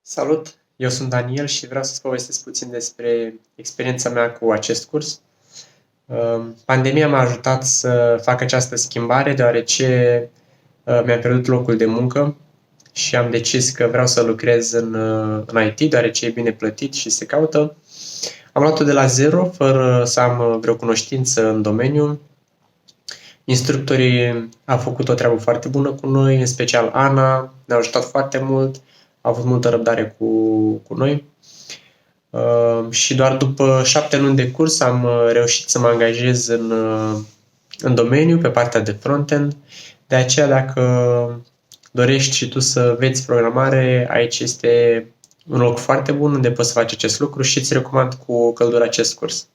Salut! Eu sunt Daniel și vreau să-ți povestesc puțin despre experiența mea cu acest curs. Pandemia m-a ajutat să fac această schimbare deoarece mi-am pierdut locul de muncă și am decis că vreau să lucrez în IT deoarece e bine plătit și se caută. Am luat-o de la zero, fără să am vreo cunoștință în domeniu. Instructorii au făcut o treabă foarte bună cu noi, în special Ana, ne-a ajutat foarte mult, a avut multă răbdare cu noi. Și doar după 7 luni de curs am reușit să mă angajez în domeniu, pe partea de frontend. De aceea, dacă dorești și tu să înveți programare, aici este un loc foarte bun unde poți să faci acest lucru și îți recomand cu căldură acest curs.